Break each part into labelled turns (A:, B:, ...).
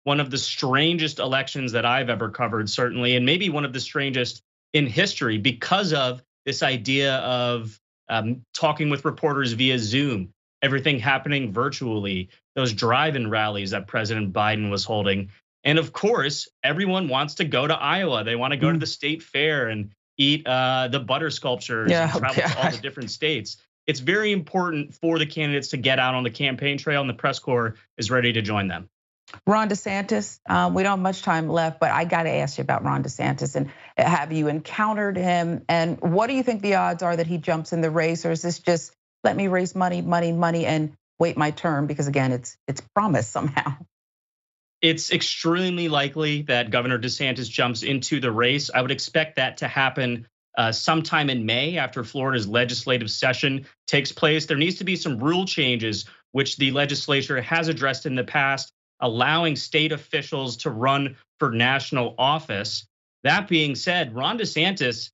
A: one of the strangest elections that I've ever covered, certainly, and maybe one of the strangest in history because of this idea of talking with reporters via Zoom, everything happening virtually, those drive-in rallies that President Biden was holding. And of course, everyone wants to go to Iowa. They want to go to the state fair and eat the butter sculptures and travel to all the different states. It's very important for the candidates to get out on the campaign trail, and the press corps is ready to join them.
B: Ron DeSantis, we don't have much time left, but I got to ask you about Ron DeSantis. And have you encountered him? And what do you think the odds are that he jumps in the race? Or is this just let me raise money, and wait my turn? Because again, it's promised somehow.
A: It's extremely likely that Governor DeSantis jumps into the race. I would expect that to happen sometime in May after Florida's legislative session takes place. There needs to be some rule changes, which the legislature has addressed in the past, allowing state officials to run for national office. That being said, Ron DeSantis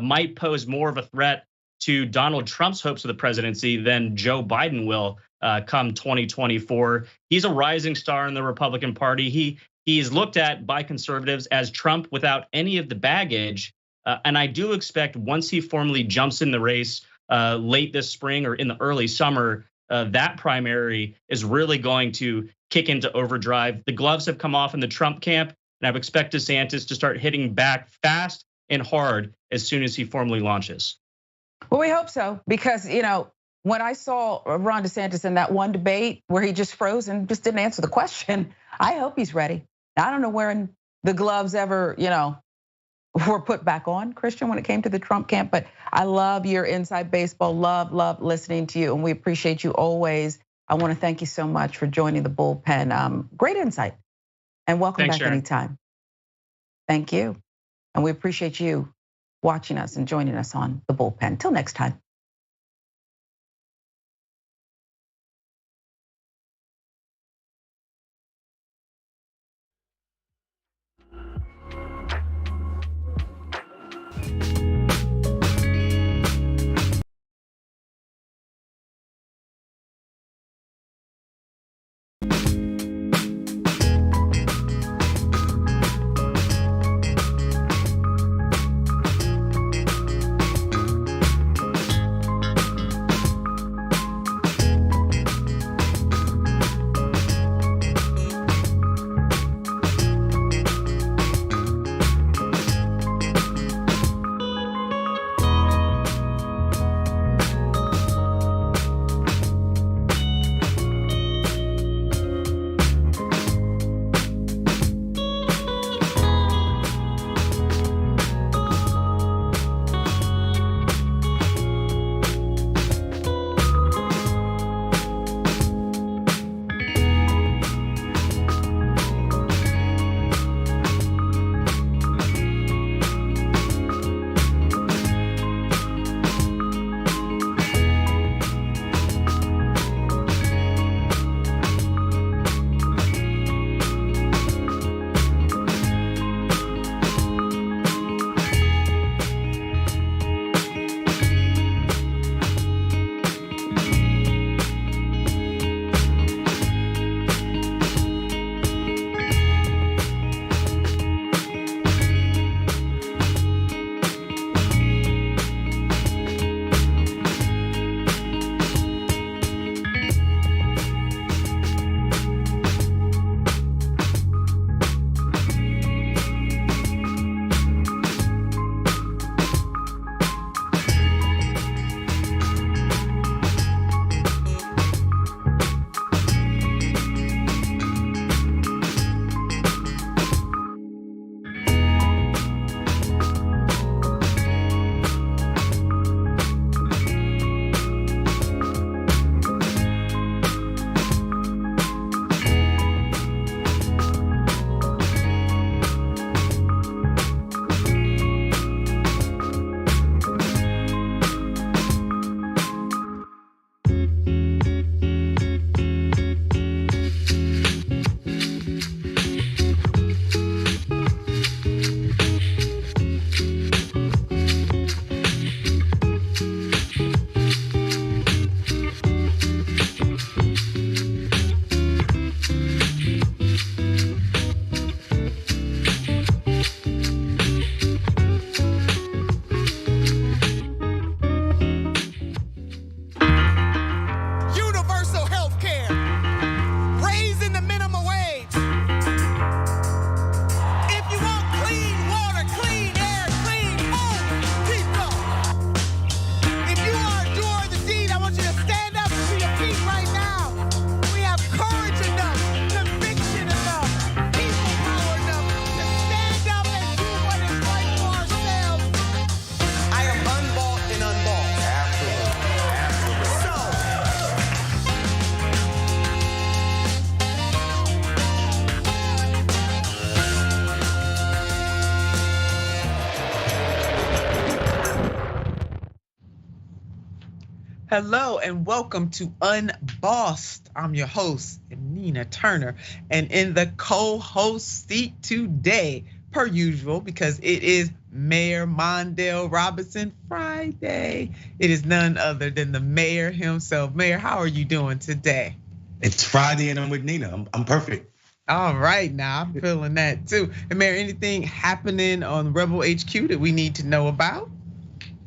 A: might pose more of a threat to Donald Trump's hopes of the presidency than Joe Biden will come 2024. He's a rising star in the Republican Party. He is looked at by conservatives as Trump without any of the baggage. And I do expect once he formally jumps in the race late this spring or in the early summer, that primary is really going to kick into overdrive. The gloves have come off in the Trump camp, and I would expect DeSantis to start hitting back fast and hard as soon as he formally launches.
B: Well, we hope so, because when I saw Ron DeSantis in that one debate where he just froze and just didn't answer the question, I hope he's ready. I don't know when the gloves ever, were put back on, Christian, when it came to the Trump camp, but I love your inside baseball, love listening to you, and we appreciate you always. I want to thank you so much for joining the bullpen. Great insight, and welcome back anytime. Thank you, and we appreciate you watching us and joining us on the bullpen. Till next time.
C: Hello and welcome to Unbossed. I'm your host, Nina Turner, and in the co-host seat today, per usual, because it is Mayor Mondale Robinson Friday. It is none other than the mayor himself. Mayor, how are you doing today?
D: It's Friday and I'm with Nina. I'm perfect.
C: All right, now I'm feeling that too. And Mayor, anything happening on Rebel HQ that we need to know about?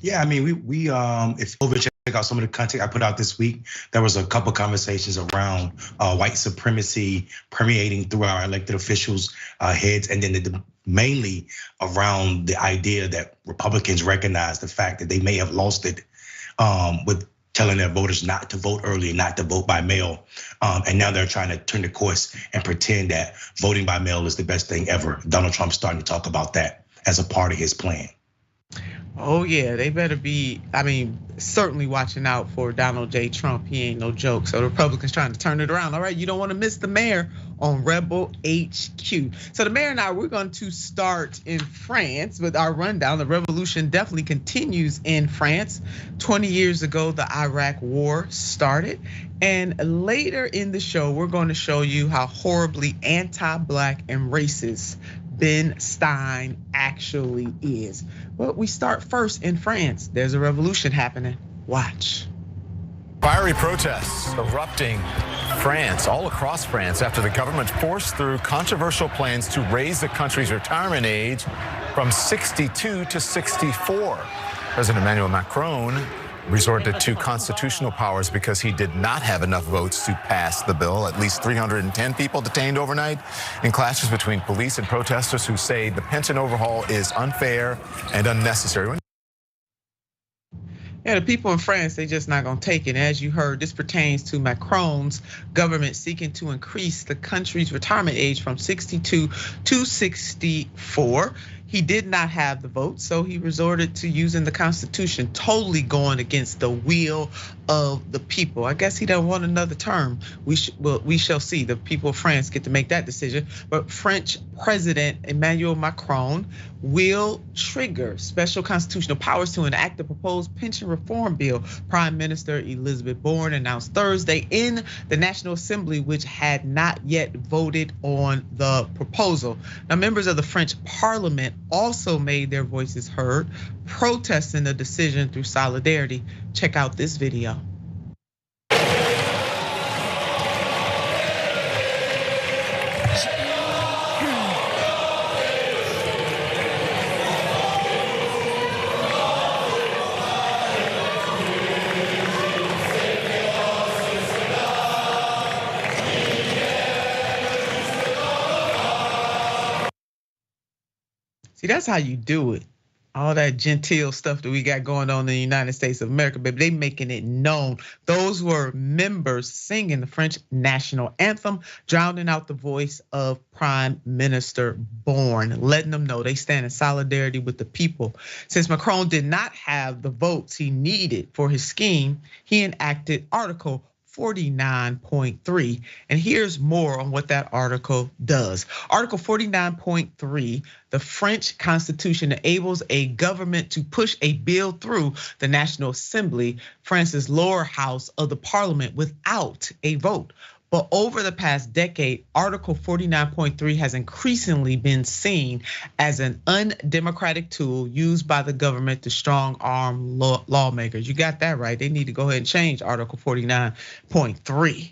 D: Yeah, I mean, we if you check out some of the content I put out this week, there was a couple conversations around white supremacy permeating through our elected officials' heads, and then mainly around the idea that Republicans recognize the fact that they may have lost it with telling their voters not to vote early, not to vote by mail. And now they're trying to turn the course and pretend that voting by mail is the best thing ever. Donald Trump's starting to talk about that as a part of his plan.
C: Oh yeah, they better be, certainly watching out for Donald J. Trump. He ain't no joke. So the Republicans trying to turn it around. All right, you don't want to miss the mayor on Rebel HQ. So the mayor and I, we're going to start in France with our rundown. The revolution definitely continues in France. 20 years ago, the Iraq war started. And later in the show, we're going to show you how horribly anti-black and racist Ben Stein actually is. But we start first in France. There's a revolution happening. Watch.
E: Fiery protests erupting France, all across France, after the government forced through controversial plans to raise the country's retirement age from 62 to 64. President Emmanuel Macron resorted to constitutional powers because he did not have enough votes to pass the bill. At least 310 people detained overnight in clashes between police and protesters who say the pension overhaul is unfair and unnecessary.
C: Yeah, the people in France, they just not gonna take it. As you heard, this pertains to Macron's government seeking to increase the country's retirement age from 62 to 64. He did not have the vote, so he resorted to using the Constitution, totally going against the will of the people. I guess he doesn't want another term. We shall see. The people of France get to make that decision. But French President Emmanuel Macron will trigger special constitutional powers to enact the proposed pension reform bill. Prime Minister Elizabeth Borne announced Thursday in the National Assembly, which had not yet voted on the proposal. Now, members of the French Parliament also made their voices heard, protesting the decision through solidarity. Check out this video. See, that's how you do it. All that genteel stuff that we got going on in the United States of America, baby, they making it known. Those were members singing the French national anthem, drowning out the voice of Prime Minister Borne, letting them know they stand in solidarity with the people. Since Macron did not have the votes he needed for his scheme, he enacted Article 49.3. And here's more on what that article does. Article 49.3, the French Constitution enables a government to push a bill through the National Assembly, France's lower house of the parliament, without a vote. But over the past decade, Article 49.3 has increasingly been seen as an undemocratic tool used by the government to strong arm lawmakers. You got that right. They need to go ahead and change Article 49.3.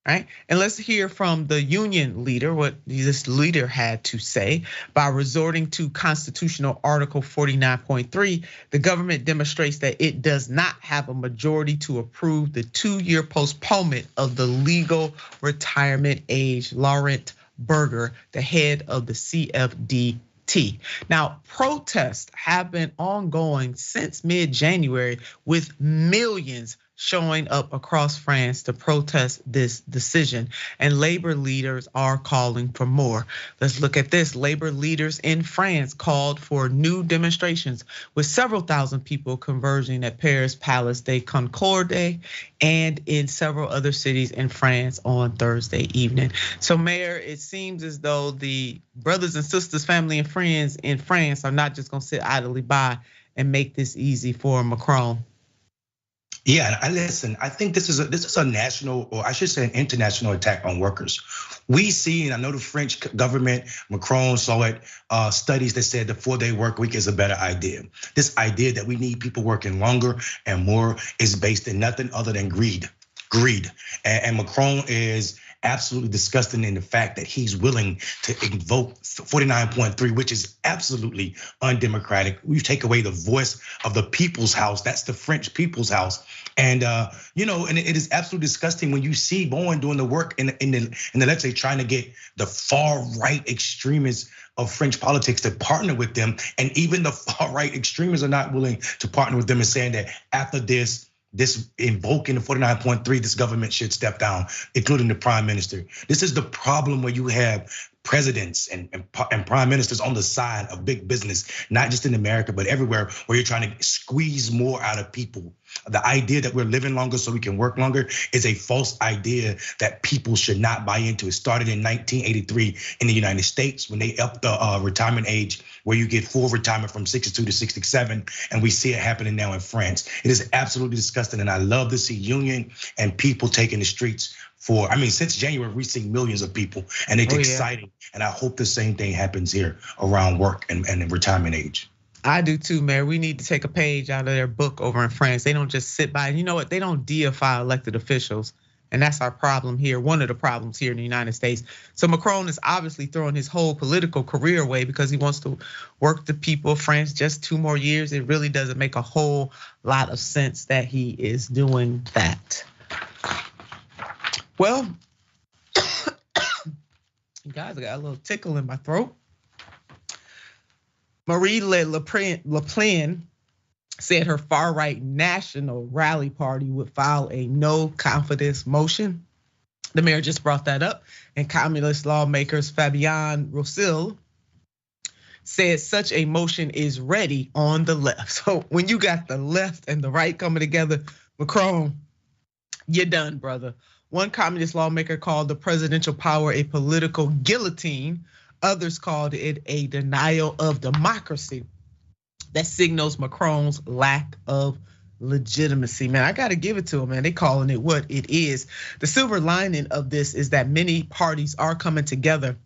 C: Right? And let's hear from the union leader, what this leader had to say. By resorting to constitutional Article 49.3, the government demonstrates that it does not have a majority to approve the 2-year postponement of the legal retirement age. Laurent Berger, the head of the CFDT. Now, protests have been ongoing since mid-January, with millions showing up across France to protest this decision, and labor leaders are calling for more. Let's look at this. Labor leaders in France called for new demonstrations, with several thousand people converging at Paris Place de Concorde and in several other cities in France on Thursday evening. So, Mayor, it seems as though the brothers and sisters, family and friends in France are not just gonna sit idly by and make this easy for Macron.
D: Yeah, I listen. I think this is a national, or I should say, an international attack on workers. We see, and I know the French government, Macron saw it. Studies that said the 4-day work week is a better idea. This idea that we need people working longer and more is based in nothing other than greed. And Macron is absolutely disgusting in the fact that he's willing to invoke 49.3, which is absolutely undemocratic. We take away the voice of the people's house. That's the French people's house. And and it is absolutely disgusting when you see Bowen doing the work in the legislature, trying to get the far right extremists of French politics to partner with them. And even the far right extremists are not willing to partner with them and saying that after this invoking the 49.3, this government should step down, including the prime minister. This is the problem where you have presidents and prime ministers on the side of big business, not just in America, but everywhere, where you're trying to squeeze more out of people. The idea that we're living longer so we can work longer is a false idea that people should not buy into. It started in 1983 in the United States when they upped the retirement age, where you get full retirement from 62 to 67, and we see it happening now in France. It is absolutely disgusting, and I love to see union and people taking the streets since January, we've seen millions of people, and it's exciting. And I hope the same thing happens here around work and the retirement age.
C: I do too, Mayor. We need to take a page out of their book over in France. They don't just sit by, and you know what? They don't deify elected officials. And that's our problem here, one of the problems here in the United States. So Macron is obviously throwing his whole political career away because he wants to work the people of France just 2 more years. It really doesn't make a whole lot of sense that he is doing that. Well, guys, I got a little tickle in my throat. Marie Le Pen said her far-right National Rally Party would file a no confidence motion. The mayor just brought that up, and communist lawmakers Fabien Roussel said such a motion is ready on the left. So when you got the left and the right coming together, Macron, you're done, brother. One communist lawmaker called the presidential power a political guillotine. Others called it a denial of democracy that signals Macron's lack of legitimacy. Man, I gotta give it to him, man. They calling it what it is. The silver lining of this is that many parties are coming together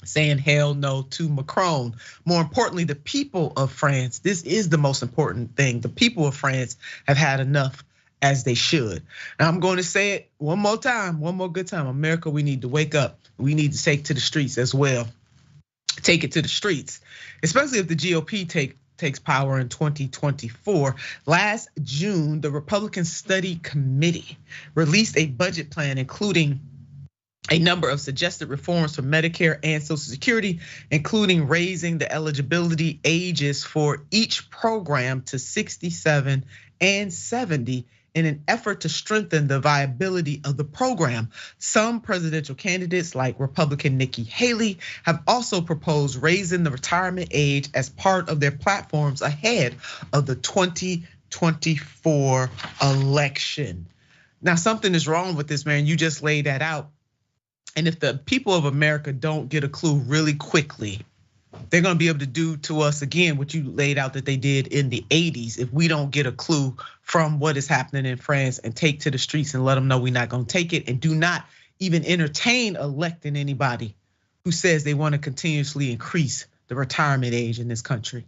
C: saying hell no to Macron. More importantly, the people of France, this is the most important thing. The people of France have had enough, as they should. Now I'm going to say it one more time, one more good time. America, we need to wake up. We need to take to the streets as well. Take it to the streets, especially if the GOP takes power in 2024. Last June, the Republican Study Committee released a budget plan, including a number of suggested reforms for Medicare and Social Security, including raising the eligibility ages for each program to 67 and 70 in an effort to strengthen the viability of the program. Some presidential candidates, like Republican Nikki Haley, have also proposed raising the retirement age as part of their platforms ahead of the 2024 election. Now, something is wrong with this, man. You just laid that out. And if the people of America don't get a clue really quickly, they're gonna be able to do to us again what you laid out that they did in the 80s if we don't get a clue from what is happening in France and take to the streets and let them know we're not gonna take it, and do not even entertain electing anybody who says they want to continuously increase the retirement age in this country.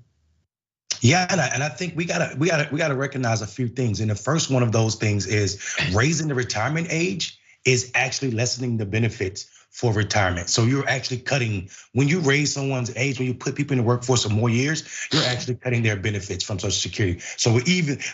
D: Yeah, and I think we gotta recognize a few things. And the first one of those things is raising the retirement age is actually lessening the benefits for retirement. So you're actually cutting, when you raise someone's age, when you put people in the workforce for more years, you're actually cutting their benefits from Social Security. So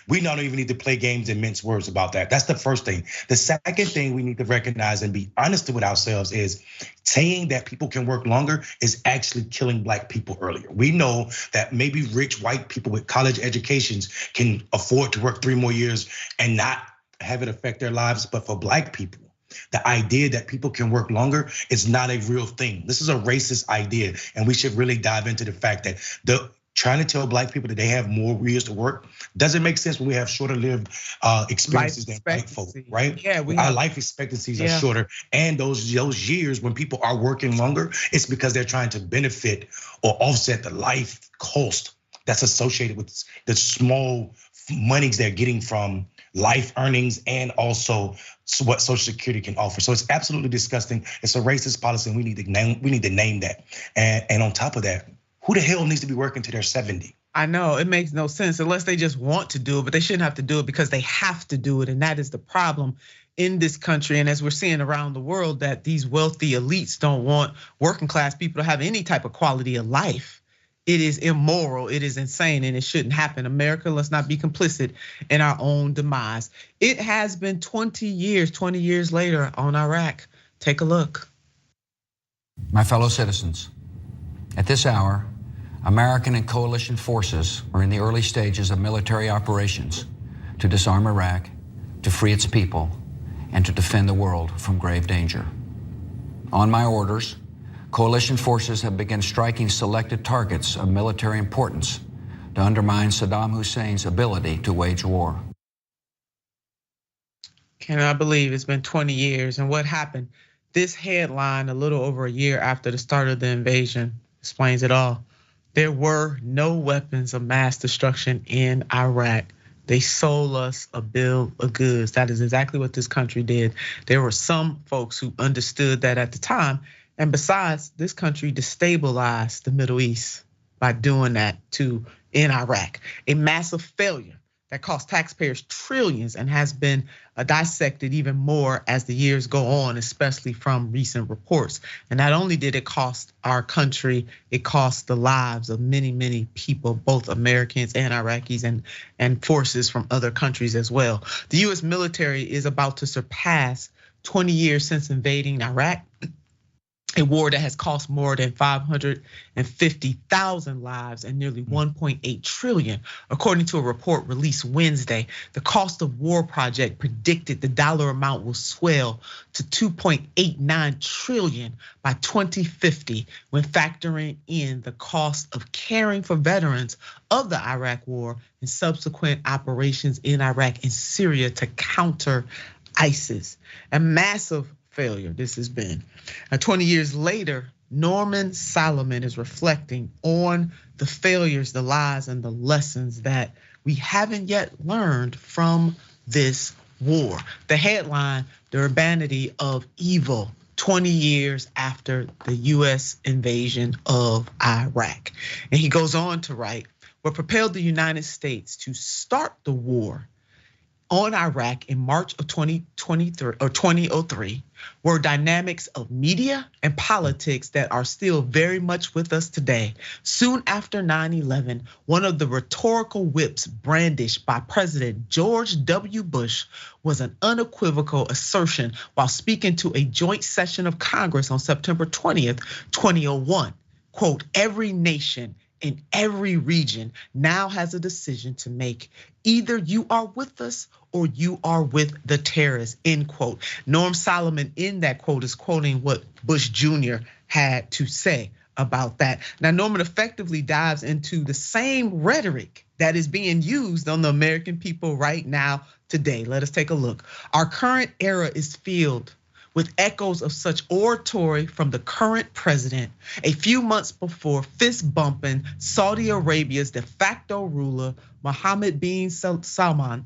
D: we not even need to play games and mince words about that. That's the first thing. The second thing we need to recognize and be honest with ourselves is saying that people can work longer is actually killing Black people earlier. We know that maybe rich white people with college educations can afford to work 3 more years and not have it affect their lives, but for Black people, the idea that people can work longer is not a real thing. This is a racist idea, and we should really dive into the fact that trying to tell Black people that they have more years to work doesn't make sense when we have shorter lived experiences than white folk, right? Yeah, our life expectancies are shorter, and those years when people are working longer, it's because they're trying to benefit or offset the life cost that's associated with the small monies they're getting from life earnings and also what Social Security can offer. So it's absolutely disgusting. It's a racist policy, and we need to name that. And on top of that, who the hell needs to be working till they're 70?
C: I know it makes no sense unless they just want to do it, but they shouldn't have to do it because they have to do it. And that is the problem in this country. And as we're seeing around the world, that these wealthy elites don't want working class people to have any type of quality of life. It is immoral, it is insane, and it shouldn't happen. America, let's not be complicit in our own demise. It has been 20 years later on Iraq. Take a look.
F: My fellow citizens, at this hour, American and coalition forces are in the early stages of military operations to disarm Iraq, to free its people, and to defend the world from grave danger. On my orders, coalition forces have begun striking selected targets of military importance to undermine Saddam Hussein's ability to wage war.
C: Cannot believe it's been 20 years. And what happened? This headline, a little over a year after the start of the invasion, explains it all. There were no weapons of mass destruction in Iraq. They sold us a bill of goods. That is exactly what this country did. There were some folks who understood that at the time. And besides, this country destabilized the Middle East by doing that in Iraq. A massive failure that cost taxpayers trillions and has been dissected even more as the years go on, especially from recent reports. And not only did it cost our country, it cost the lives of many, many people, both Americans and Iraqis and forces from other countries as well. The US military is about to surpass 20 years since invading Iraq. A war that has cost more than 550,000 lives and nearly 1.8 trillion. According to a report released Wednesday, the cost of war project predicted the dollar amount will swell to 2.89 trillion by 2050 when factoring in the cost of caring for veterans of the Iraq war and subsequent operations in Iraq and Syria to counter ISIS. A massive failure this has been. 20 years later, Norman Solomon is reflecting on the failures, the lies, and the lessons that we haven't yet learned from this war. The headline, the urbanity of evil, 20 years after the US invasion of Iraq. And he goes on to write, what propelled the United States to start the war on Iraq in March of 2003 were dynamics of media and politics that are still very much with us today. Soon after 9/11, one of the rhetorical whips brandished by President George W. Bush was an unequivocal assertion while speaking to a joint session of Congress on September 20th, 2001. Quote, every nation in every region now has a decision to make. Either you are with us or you are with the terrorists, end quote. Norm Solomon in that quote is quoting what Bush Jr. had to say about that. Now, Norman effectively dives into the same rhetoric that is being used on the American people right now today. Let us take a look. Our current era is filled with echoes of such oratory from the current president a few months before fist bumping Saudi Arabia's de facto ruler, Mohammed bin Salman,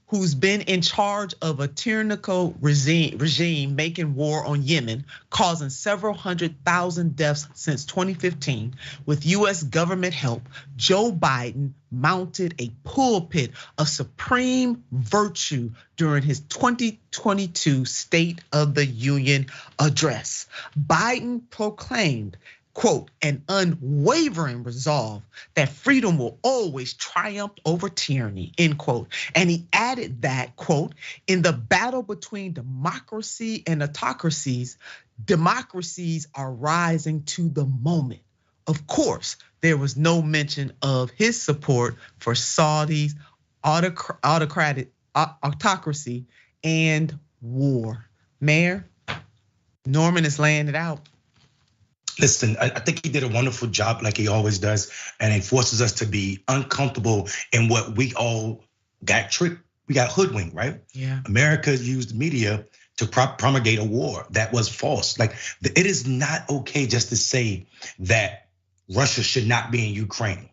C: who's been in charge of a tyrannical regime making war on Yemen, causing several 100,000 deaths since 2015. With US government help, Joe Biden mounted a pulpit of supreme virtue during his 2022 State of the Union address. Biden proclaimed, quote, an unwavering resolve that freedom will always triumph over tyranny, end quote. And he added that, quote, in the battle between democracy and autocracies, democracies are rising to the moment. Of course, there was no mention of his support for Saudi's autocracy and war. Mayor, Norman is laying it out.
D: Listen, I think he did a wonderful job like he always does, and it forces us to be uncomfortable in what we all got tricked, we got hoodwinked, right?
C: Yeah.
D: America used media to promulgate a war that was false. Like, it is not okay just to say that Russia should not be in Ukraine,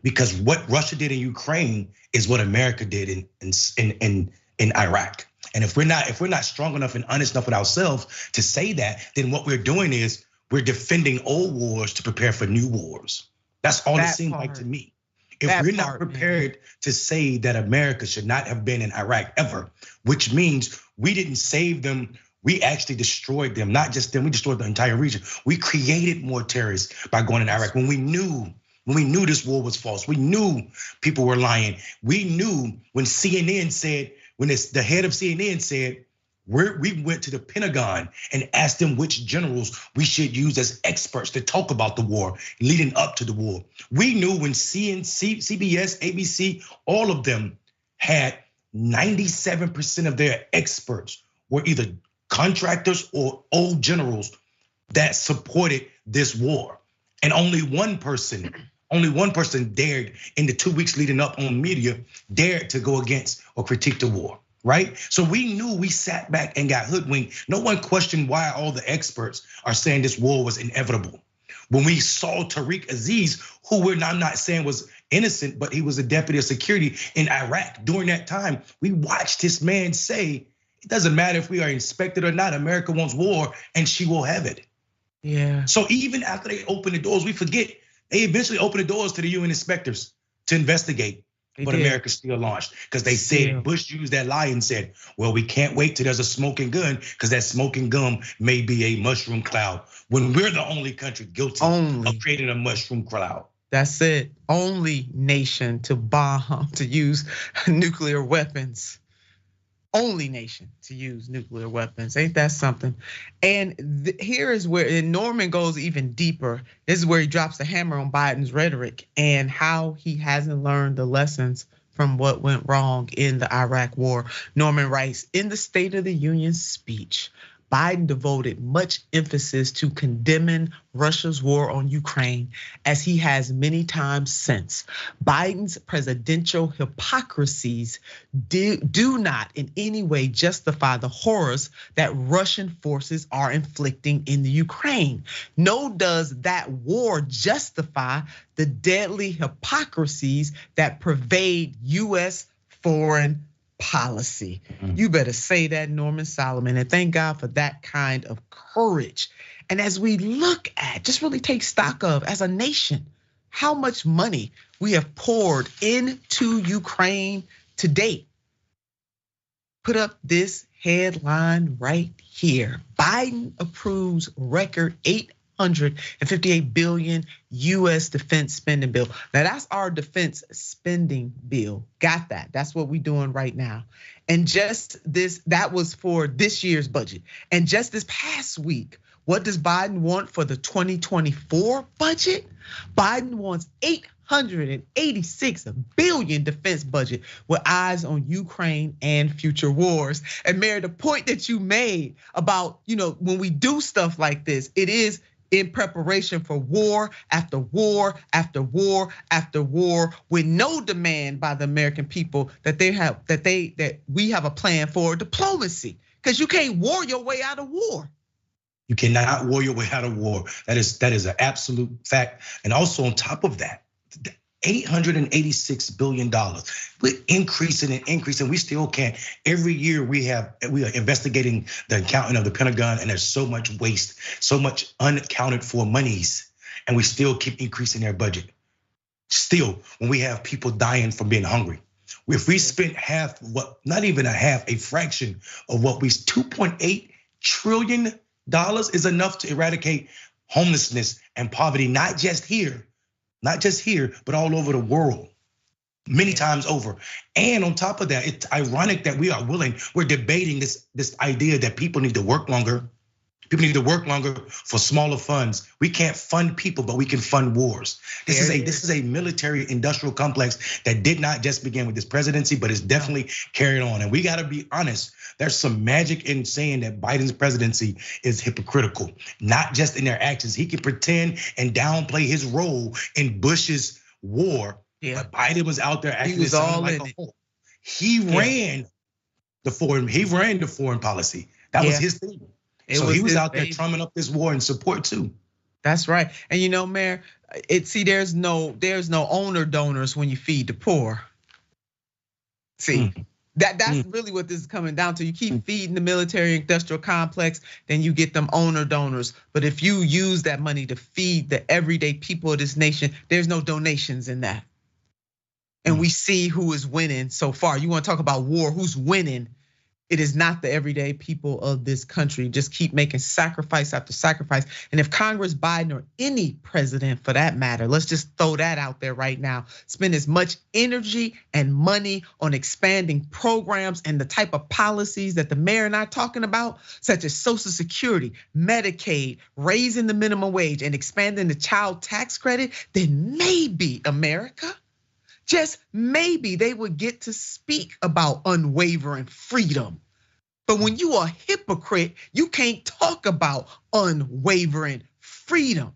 D: because what Russia did in Ukraine is what America did in Iraq. And if we're not strong enough and honest enough with ourselves to say that, then what we're doing is we're defending old wars to prepare for new wars. That's all it seems like to me. If we're not prepared to say that America should not have been in Iraq ever, which means we didn't save them, we actually destroyed them. Not just them, we destroyed the entire region. We created more terrorists by going in Iraq when we knew this war was false. We knew people were lying. We knew when CNN said, when the head of CNN said, we went to the Pentagon and asked them which generals we should use as experts to talk about the war leading up to the war. We knew when CBS, ABC, all of them had 97% of their experts were either contractors or old generals that supported this war. And only one person dared in the 2 weeks leading up on media dared to go against or critique the war. Right? So we knew, we sat back and got hoodwinked. No one questioned why all the experts are saying this war was inevitable. When we saw Tariq Aziz, who I'm not saying was innocent, but he was a deputy of security in Iraq during that time, we watched this man say, it doesn't matter if we are inspected or not, America wants war and she will have it.
C: Yeah.
D: So even after they opened the doors, we forget, they eventually opened the doors to the UN inspectors to investigate. But America still launched because they said, Bush used that lie and said, well, we can't wait till there's a smoking gun because that smoking gun may be a mushroom cloud, when we're the only country guilty of creating a mushroom cloud.
C: That's it. Only nation to bomb, to use nuclear weapons. Only nation to use nuclear weapons. Ain't that something? And here is where Norman goes even deeper. This is where he drops the hammer on Biden's rhetoric and how he hasn't learned the lessons from what went wrong in the Iraq war. Norman writes, in the State of the Union speech, Biden devoted much emphasis to condemning Russia's war on Ukraine, as he has many times since. Biden's presidential hypocrisies do not in any way justify the horrors that Russian forces are inflicting in the Ukraine. Nor does that war justify the deadly hypocrisies that pervade US foreign policy. You better say that, Norman Solomon, and thank God for that kind of courage. And as we look at, just really take stock of, as a nation, how much money we have poured into Ukraine to date. Put up this headline right here. Biden approves record $858 billion US defense spending bill. Now that's our defense spending bill. Got that? That's what we're doing right now. And just this, that was for this year's budget. And just this past week, what does Biden want for the 2024 budget? Biden wants $886 billion defense budget with eyes on Ukraine and future wars. And Mary, the point that you made about, when we do stuff like this, it is in preparation for war after war after war after war, with no demand by the American people that we have a plan for diplomacy. Because you can't war your way out of war.
D: You cannot war your way out of war. That is an absolute fact. And also on top of that, $886 billion. We're increasing and increasing. We still can't. Every year we are investigating the accounting of the Pentagon, and there's so much waste, so much unaccounted for monies, and we still keep increasing their budget. Still, when we have people dying from being hungry, if we spent a fraction of what we, $2.8 trillion is enough to eradicate homelessness and poverty, not just here, but all over the world, many times over. And on top of that, it's ironic that we're debating this idea that people need to work longer. People need to work longer for smaller funds. We can't fund people, but we can fund wars. This is a military industrial complex that did not just begin with this presidency, but is definitely carried on. And we gotta be honest, there's some magic in saying that Biden's presidency is hypocritical, not just in their actions. He can pretend and downplay his role in Bush's war, but Biden was out there acting like a whole. He ran the foreign policy. That was his thing. So he was out there trumping up this war in support too.
C: That's right. And Mayor, there's no owner donors when you feed the poor. See, that's really what this is coming down to. You keep feeding the military industrial complex, then you get them owner donors. But if you use that money to feed the everyday people of this nation, there's no donations in that. And we see who is winning so far. You want to talk about war, who's winning? It is not the everyday people of this country. Just keep making sacrifice after sacrifice. And if Congress, Biden, or any president for that matter, let's just throw that out there right now, spend as much energy and money on expanding programs and the type of policies that the mayor and I are talking about, such as Social Security, Medicaid, raising the minimum wage, and expanding the child tax credit, then maybe America, just maybe they would get to speak about unwavering freedom. But when you are a hypocrite, you can't talk about unwavering freedom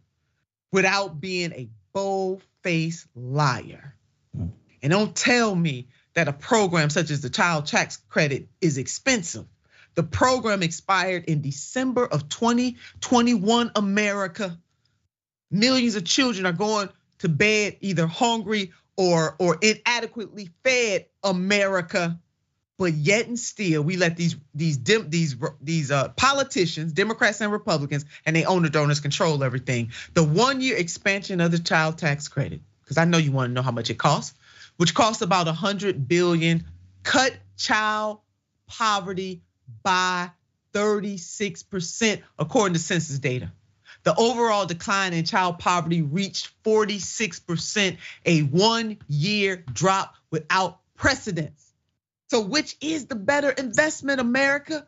C: without being a bold-faced liar. And don't tell me that a program such as the child tax credit is expensive. The program expired in December of 2021, America. Millions of children are going to bed either hungry or inadequately fed, America. But yet and still, we let these politicians, Democrats and Republicans, and their owner donors control everything. The 1-year expansion of the child tax credit, because I know you want to know how much it costs, which costs about $100 billion, cut child poverty by 36%, according to census data. The overall decline in child poverty reached 46%, a 1-year drop without precedence. So which is the better investment, America?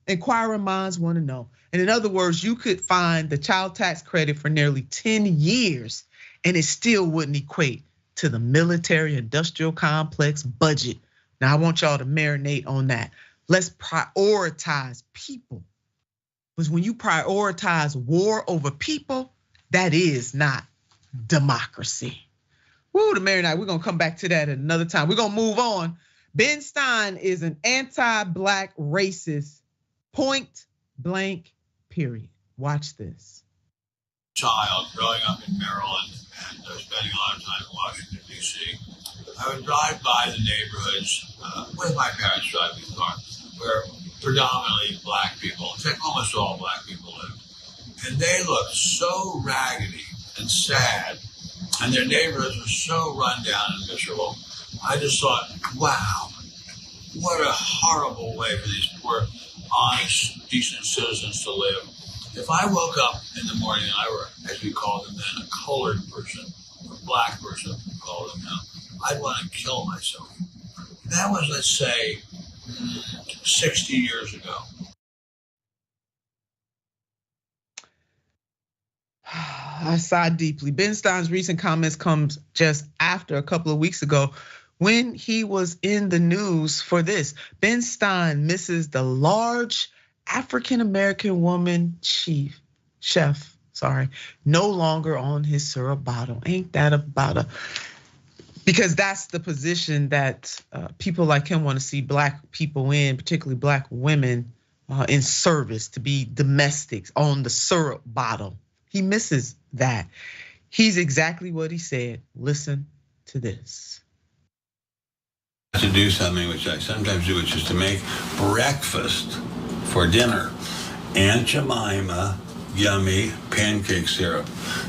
C: Inquiring minds want to know. And in other words, you could find the child tax credit for nearly 10 years and it still wouldn't equate to the military industrial complex budget. Now I want y'all to marinate on that. Let's prioritize people. Because when you prioritize war over people, that is not democracy. Woo, the mayor and I, we're gonna come back to that at another time. We're gonna move on. Ben Stein is an anti-black racist, point blank, period. Watch this.
G: Child growing up in Maryland and spending a lot of time in Washington, D.C., I would drive by the neighborhoods with my parents driving the car, where predominantly black people, in fact, almost all black people live. And they looked so raggedy and sad, and their neighborhoods were so run down and miserable. I just thought, wow, what a horrible way for these poor, honest, decent citizens to live. If I woke up in the morning and I were, as we called them then, a colored person, a black person, we call them now, I'd want to kill myself. That was, let's say, 60 years ago.
C: I sigh deeply. Ben Stein's recent comments comes just after a couple of weeks ago when he was in the news for this. Ben Stein misses the large African-American woman chef, no longer on his syrup bottle. Ain't that about a... Because that's the position that people like him want to see black people in, particularly black women in service, to be domestics on the syrup bottle. He misses that. He's exactly what he said. Listen to this.
H: To do something which I sometimes do, which is to make breakfast for dinner. Aunt Jemima, yummy pancake syrup.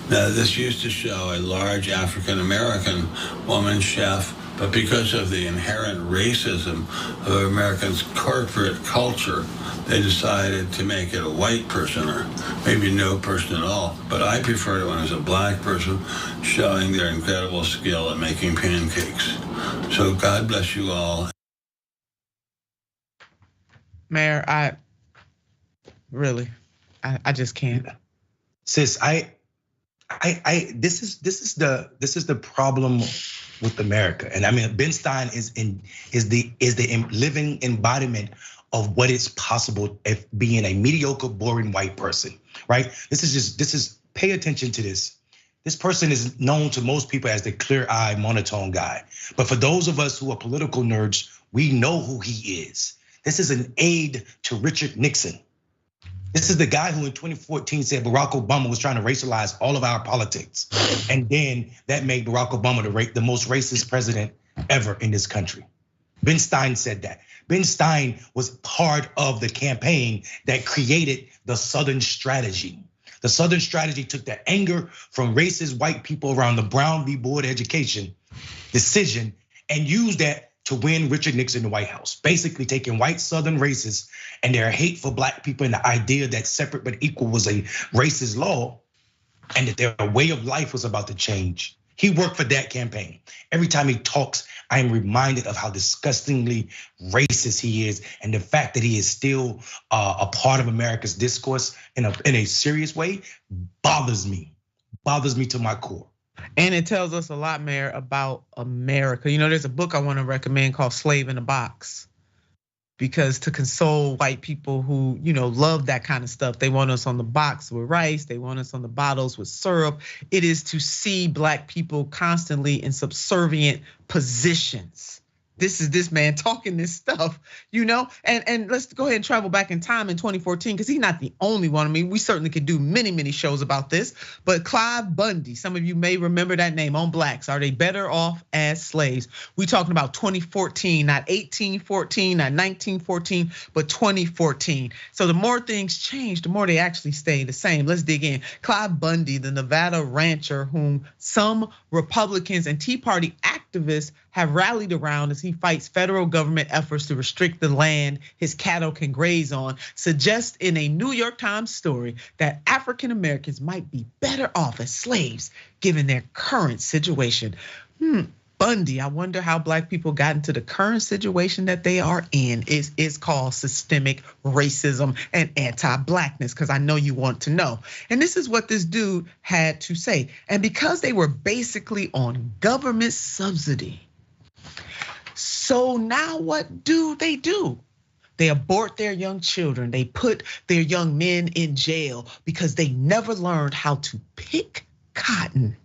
H: Now, this used to show a large African-American woman chef, but because of the inherent racism of Americans' corporate culture, they decided to make it a white person, or maybe no person at all. But I prefer it when it's a black person showing their incredible skill at making pancakes. So God bless you all.
C: Mayor, I just can't.
D: Sis, this is the problem with America. And I mean, Ben Stein is the living embodiment of what is possible if being a mediocre, boring white person, right? Pay attention to this. This person is known to most people as the clear-eyed, monotone guy. But for those of us who are political nerds, we know who he is. This is an aide to Richard Nixon. This is the guy who in 2014 said Barack Obama was trying to racialize all of our politics. And then that made Barack Obama the most racist president ever in this country. Ben Stein said that. Ben Stein was part of the campaign that created the Southern strategy. The Southern strategy took the anger from racist white people around the Brown v. Board of Education decision and used that to win Richard Nixon in the White House. Basically taking white Southern racists and their hate for black people and the idea that separate but equal was a racist law and that their way of life was about to change. He worked for that campaign. Every time he talks, I am reminded of how disgustingly racist he is, and the fact that he is still a part of America's discourse in a serious way bothers me to my core.
C: And it tells us a lot, Mayor, about America. You know, there's a book I want to recommend called Slave in a Box. Because to console white people who, love that kind of stuff, they want us on the box with rice, they want us on the bottles with syrup. It is to see black people constantly in subservient positions. This is this man talking this stuff, and let's go ahead and travel back in time in 2014, because he's not the only one. I mean, we certainly could do many shows about this, but Clive Bundy, some of you may remember that name on Blacks. Are they better off as slaves? We talking about 2014, not 1814, not 1914, but 2014. So the more things change, the more they actually stay the same. Let's dig in. Clive Bundy, the Nevada rancher whom some Republicans and Tea Party activists have rallied around as he fights federal government efforts to restrict the land his cattle can graze on, suggests in a New York Times story that African Americans might be better off as slaves given their current situation. Bundy, I wonder how black people got into the current situation that they are in. Is called systemic racism and anti-blackness, because I know you want to know. And this is what this dude had to say. And because they were basically on government subsidy, so now what do? They abort their young children. They put their young men in jail because they never learned how to pick cotton.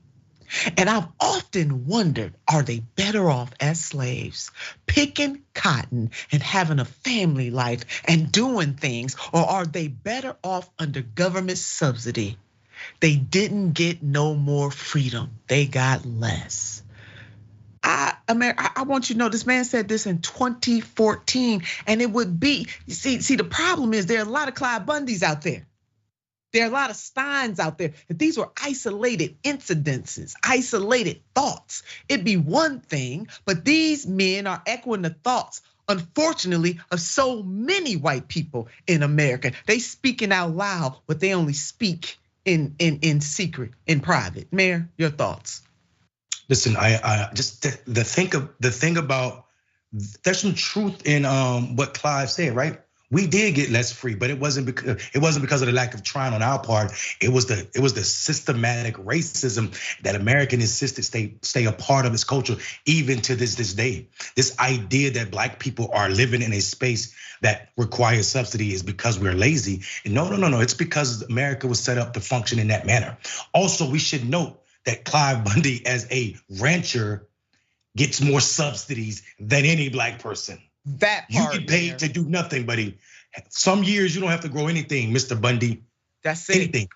C: And I've often wondered, are they better off as slaves, picking cotton and having a family life and doing things, or are they better off under government subsidy? They didn't get no more freedom, they got less. I want you to know, this man said this in 2014, and it would be, see, the problem is there are a lot of Clive Bundys out there. There are a lot of Steins out there. If these were isolated incidences, isolated thoughts, it'd be one thing, but these men are echoing the thoughts, unfortunately, of so many white people in America. They speaking out loud, but they only speak in secret, in private. Mayor, your thoughts?
D: Listen, I just the thing about, there's some truth in what Clive said, right? We did get less free, but it wasn't because of the lack of trying on our part. It was the systematic racism that American insisted stay a part of its culture, even to this day. This idea that black people are living in a space that requires subsidy is because we're lazy. And no, it's because America was set up to function in that manner. Also, we should note that Clive Bundy, as a rancher, gets more subsidies than any black person.
C: That part,
D: you get paid to do nothing, buddy. Some years you don't have to grow anything, Mr. Bundy.
C: That's it.
D: Anything,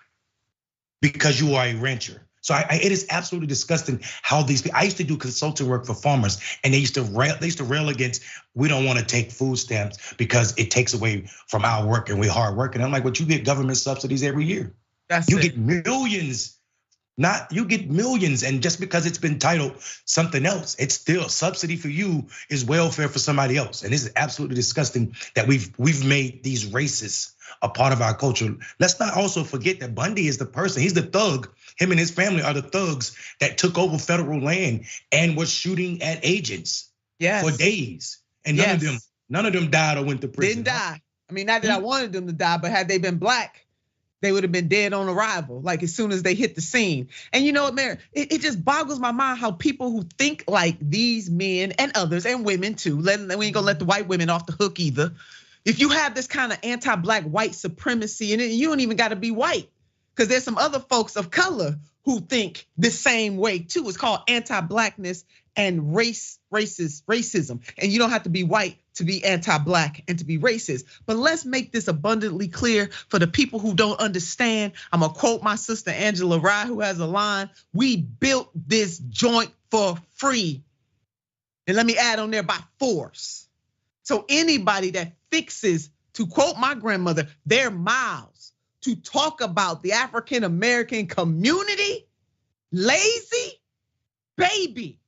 D: because you are a rancher. So it is absolutely disgusting how these people. I used to do consulting work for farmers, and they used to rail against, we don't want to take food stamps because it takes away from our work and we're hard working. I'm like, but you get government subsidies every year. You get millions. You get millions, and just because it's been titled something else, it's still subsidy for you is welfare for somebody else. And this is absolutely disgusting that we've made these racists a part of our culture. Let's not also forget that Bundy is the person, he's the thug. Him and his family are the thugs that took over federal land and were shooting at agents for days. And none of them died or went to prison.
C: Didn't die. I mean, not that I wanted them to die, but had they been black, they would have been dead on arrival, like as soon as they hit the scene. And you know what, Mary? It just boggles my mind how people who think like these men and others and women too, we ain't gonna let the white women off the hook either. If you have this kind of anti-black white supremacy, and you don't even gotta be white, because there's some other folks of color who think the same way too. It's called anti-blackness and racism. And you don't have to be white to be anti-black and to be racist. But let's make this abundantly clear for the people who don't understand. I'm gonna quote my sister Angela Rye, who has a line: "We built this joint for free." And let me add on there, by force. So anybody that fixes, to quote my grandmother, their mouths to talk about the African American community lazy, baby,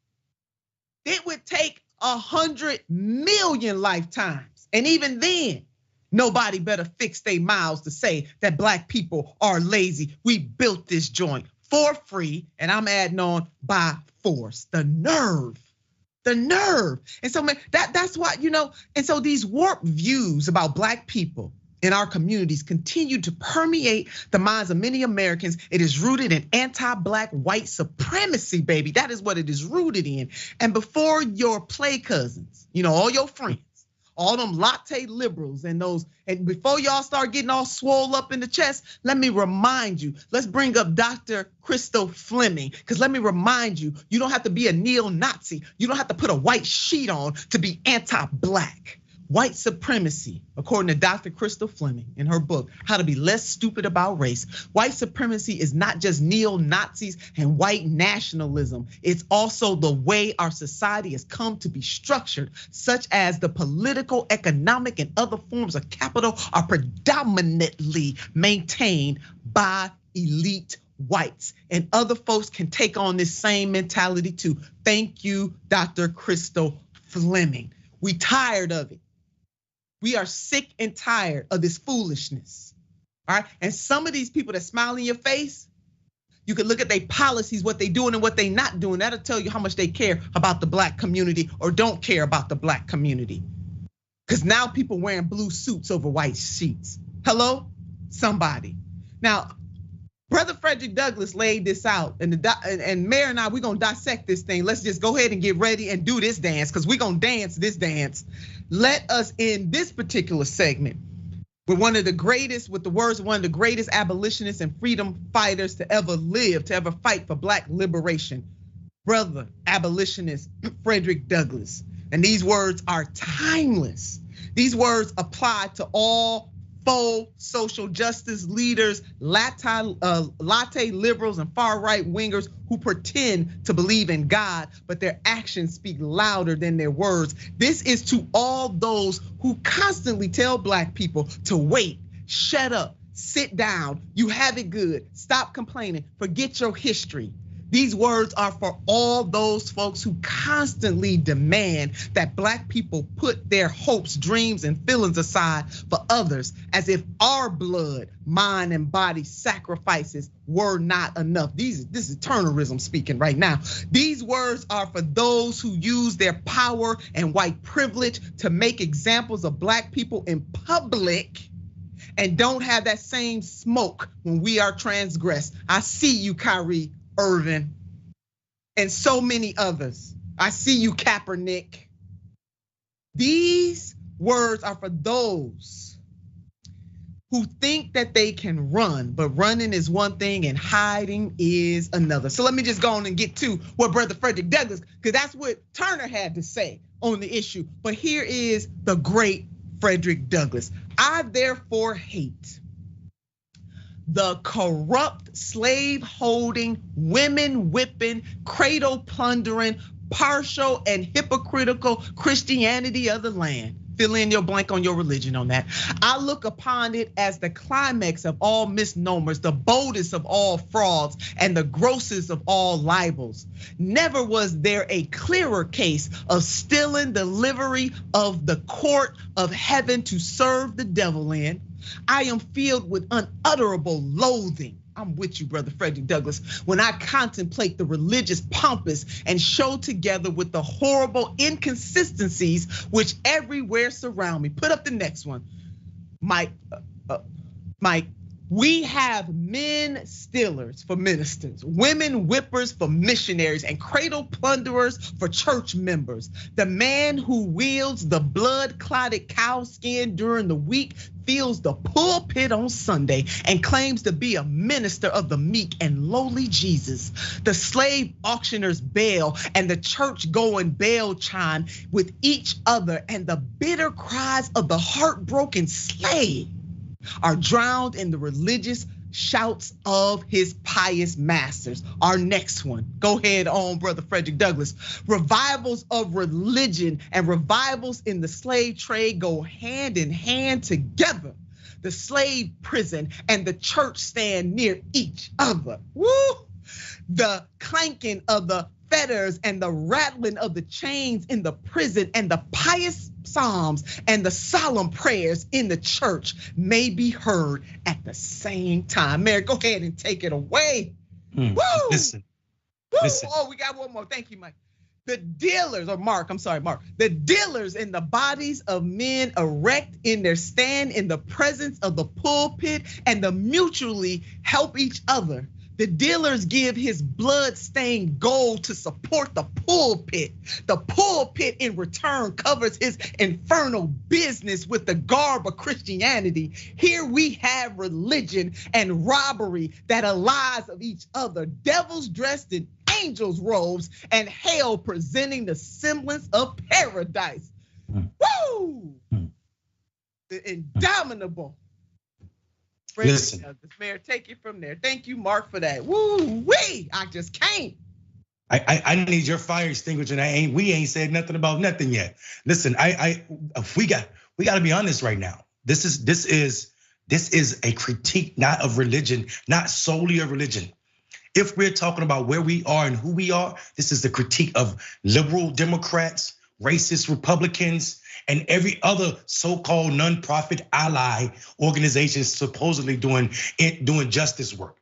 C: it would take 100 million lifetimes. And even then, nobody better fix their mouths to say that Black people are lazy. We built this joint for free, and I'm adding on, by force. The nerve. And so, man, that's why, and so these warped views about Black people in our communities continue to permeate the minds of many Americans. It is rooted in anti-Black white supremacy, baby. That is what it is rooted in. And before your play cousins, all your friends, all them latte liberals and before y'all start getting all swole up in the chest, let me remind you, let's bring up Dr. Crystal Fleming, because let me remind you, you don't have to be a neo-Nazi. You don't have to put a white sheet on to be anti-Black. White supremacy, according to Dr. Crystal Fleming in her book, How to Be Less Stupid About Race, white supremacy is not just neo-Nazis and white nationalism. It's also the way our society has come to be structured, such as the political, economic, and other forms of capital are predominantly maintained by elite whites. And other folks can take on this same mentality too. Thank you, Dr. Crystal Fleming. We tired of it. We are sick and tired of this foolishness, all right? And some of these people that smile in your face, you can look at their policies, what they doing and what they not doing. That'll tell you how much they care about the Black community or don't care about the Black community. Because now people wearing blue suits over white sheets. Hello, somebody. Now, Brother Frederick Douglass laid this out, and Mayor and I, we're gonna dissect this thing. Let's just go ahead and get ready and do this dance, because we're gonna dance this dance. Let us, in this particular segment, with the words of one of the greatest abolitionists and freedom fighters to ever live, to ever fight for Black liberation, Brother Abolitionist Frederick Douglass. And these words are timeless. These words apply to all faux social justice leaders, latte liberals, and far right wingers who pretend to believe in God, but their actions speak louder than their words. This is to all those who constantly tell Black people to wait, shut up, sit down, you have it good, stop complaining, forget your history. These words are for all those folks who constantly demand that Black people put their hopes, dreams, and feelings aside for others, as if our blood, mind, and body sacrifices were not enough. This is Turnerism speaking right now. These words are for those who use their power and white privilege to make examples of Black people in public and don't have that same smoke when we are transgressed. I see you, Kyrie Irving, and so many others. I see you, Kaepernick. These words are for those who think that they can run, but running is one thing and hiding is another. So let me just go on and get to what Brother Frederick Douglass, because that's what Turner had to say on the issue. But here is the great Frederick Douglass. I therefore hate the corrupt, slave-holding, women-whipping, cradle-plundering, partial and hypocritical Christianity of the land. Fill in your blank on your religion on that. I look upon it as the climax of all misnomers, the boldest of all frauds, and the grossest of all libels. Never was there a clearer case of stealing the livery of the court of heaven to serve the devil in. I am filled with unutterable loathing. I'm with you, Brother Frederick Douglass, when I contemplate the religious pompous and show together with the horrible inconsistencies which everywhere surround me. Put up the next one. Mike, We have men stealers for ministers, women whippers for missionaries, and cradle plunderers for church members. The man who wields the blood-clotted cow skin during the week fills the pulpit on Sunday and claims to be a minister of the meek and lowly Jesus. The slave auctioners bail and the church-going bell chime with each other, and the bitter cries of the heartbroken slave are drowned in the religious shouts of his pious masters. Our next one, go ahead on, Brother Frederick Douglass. Revivals of religion and revivals in the slave trade go hand in hand together. The slave prison and the church stand near each other. Woo! The clanking of the fetters and the rattling of the chains in the prison and the pious psalms and the solemn prayers in the church may be heard at the same time. Mary, go ahead and take it away.
D: Woo! Listen.
C: Oh, we got one more. Thank you, Mike. The dealers, or Mark, I'm sorry, Mark. The dealers in the bodies of men erect in their stand in the presence of the pulpit and the mutually help each other. The dealers give his blood-stained gold to support the pulpit. The pulpit in return covers his infernal business with the garb of Christianity. Here we have religion and robbery that are lies of each other. Devils dressed in angels' robes and hell presenting the semblance of paradise. Woo! The indomitable.
D: Listen,
C: Mayor, take it from there. Thank you, Mark, for that. Woo wee! I just can't.
D: I need your fire extinguisher. We ain't said nothing about nothing yet. Listen, we got to be honest right now. This is a critique not of religion, not solely of religion. If we're talking about where we are and who we are, this is the critique of liberal Democrats, racist Republicans, and every other so-called nonprofit ally organization supposedly doing justice work.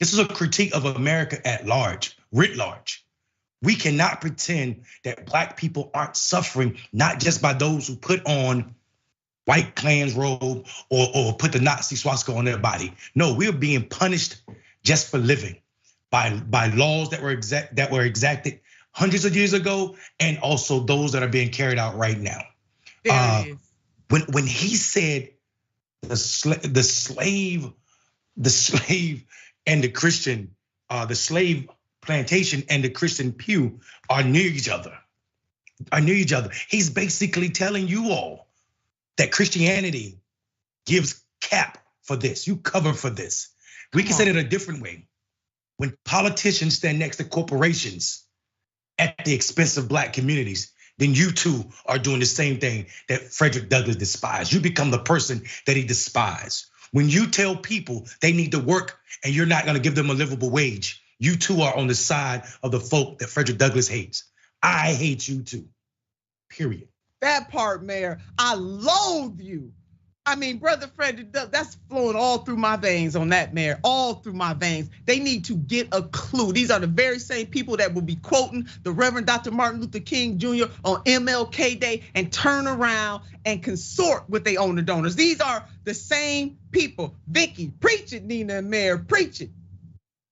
D: This is a critique of America at large, writ large. We cannot pretend that Black people aren't suffering, not just by those who put on white Klan's robe or put the Nazi swastika on their body. No, we're being punished just for living by laws that were exacted hundreds of years ago, and also those that are being carried out right now.
C: There it is.
D: When he said the slave and the Christian, the slave plantation and the Christian pew are near each other. He's basically telling you all that Christianity gives cap for this. You cover for this. We can say it a different way. When politicians stand next to corporations at the expense of Black communities, then you too are doing the same thing that Frederick Douglass despised. You become the person that he despised. When you tell people they need to work and you're not gonna give them a livable wage, you too are on the side of the folk that Frederick Douglass hates. I hate you too, period.
C: That part, Mayor, I loathe you. I mean, Brother Frederick, that's flowing all through my veins on that, Mayor, all through my veins. They need to get a clue. These are the very same people that will be quoting the Reverend Dr. Martin Luther King Jr. on MLK Day and turn around and consort with their owner donors. These are the same people. Vicky, preach it, Nina and Mayor, preach it.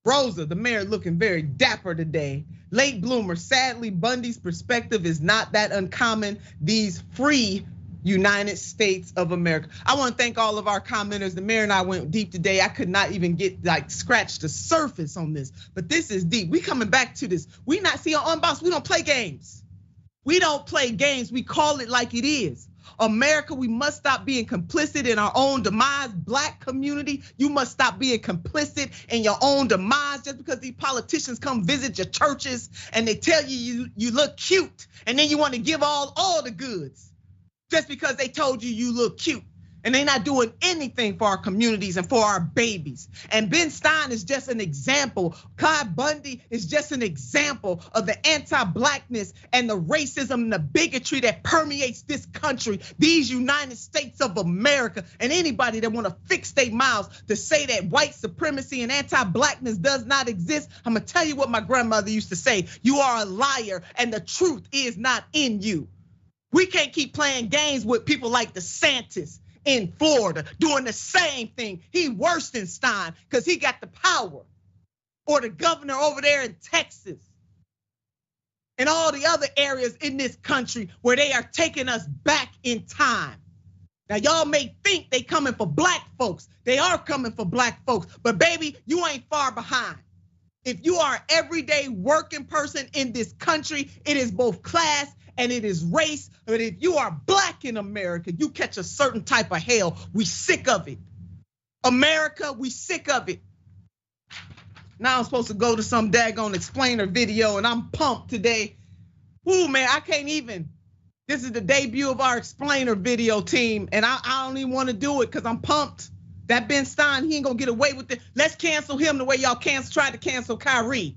C: Rosa, the mayor, looking very dapper today. Late bloomer, sadly, Bundy's perspective is not that uncommon. These free United States of America. I want to thank all of our commenters. The mayor and I went deep today. I could not even get scratch the surface on this, but this is deep. We coming back to this. We not see on Unbox. We don't play games. We don't play games. We call it like it is. America, we must stop being complicit in our own demise. Black community, you must stop being complicit in your own demise just because these politicians come visit your churches and they tell you you look cute, and then you want to give all the goods. Just because they told you look cute, and they're not doing anything for our communities and for our babies. And Ben Stein is just an example. Clyde Bundy is just an example of the anti-blackness and the racism and the bigotry that permeates this country, these United States of America. And anybody that want to fix their mouths to say that white supremacy and anti-blackness does not exist, I'm gonna tell you what my grandmother used to say: you are a liar and the truth is not in you. We can't keep playing games with people like DeSantis, in Florida doing the same thing. He worse than Stein because he got the power. Or the governor over there in Texas. And all the other areas in this country where they are taking us back in time. Now y'all may think they coming for black folks. They are coming for black folks, but baby, you ain't far behind. If you are an everyday working person in this country, it is both class and it is race. But if you are black in America, you catch a certain type of hell. We sick of it. America, we sick of it. Now I'm supposed to go to some daggone explainer video and I'm pumped today. Ooh, man, I can't even. This is the debut of our explainer video team, and I don't even want to do it because I'm pumped. That Ben Stein, he ain't gonna get away with it. Let's cancel him the way y'all tried to cancel Kyrie.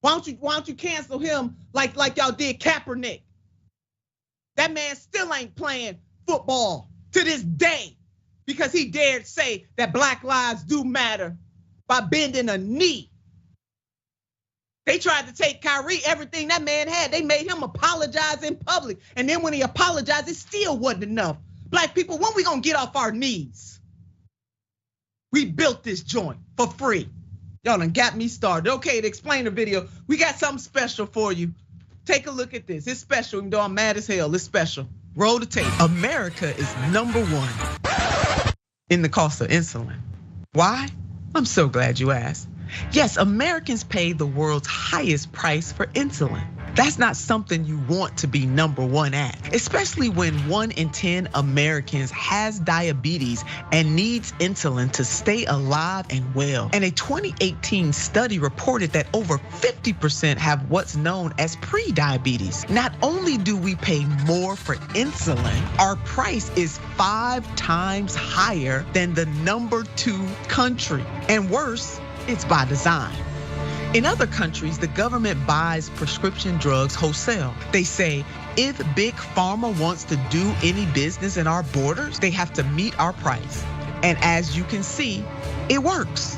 C: Why don't you cancel him like y'all did Kaepernick? That man still ain't playing football to this day because he dared say that black lives do matter by bending a knee. They tried to take Kyrie, everything that man had. They made him apologize in public. And then when he apologized, it still wasn't enough. Black people, when we gonna get off our knees? We built this joint for free. Y'all done got me started. Okay, to explain the video, we got something special for you. Take a look at this. It's special, even though I'm mad as hell. It's special. Roll the tape. America is #1 in the cost of insulin. Why? I'm so glad you asked. Yes, Americans pay the world's highest price for insulin. That's not something you want to be #1 at, especially when 1 in 10 Americans has diabetes and needs insulin to stay alive and well. And a 2018 study reported that over 50% have what's known as pre-diabetes. Not only do we pay more for insulin, our price is 5 times higher than the #2 country. And worse, it's by design. In other countries, the government buys prescription drugs wholesale. They say, if Big Pharma wants to do any business in our borders, they have to meet our price. And as you can see, it works.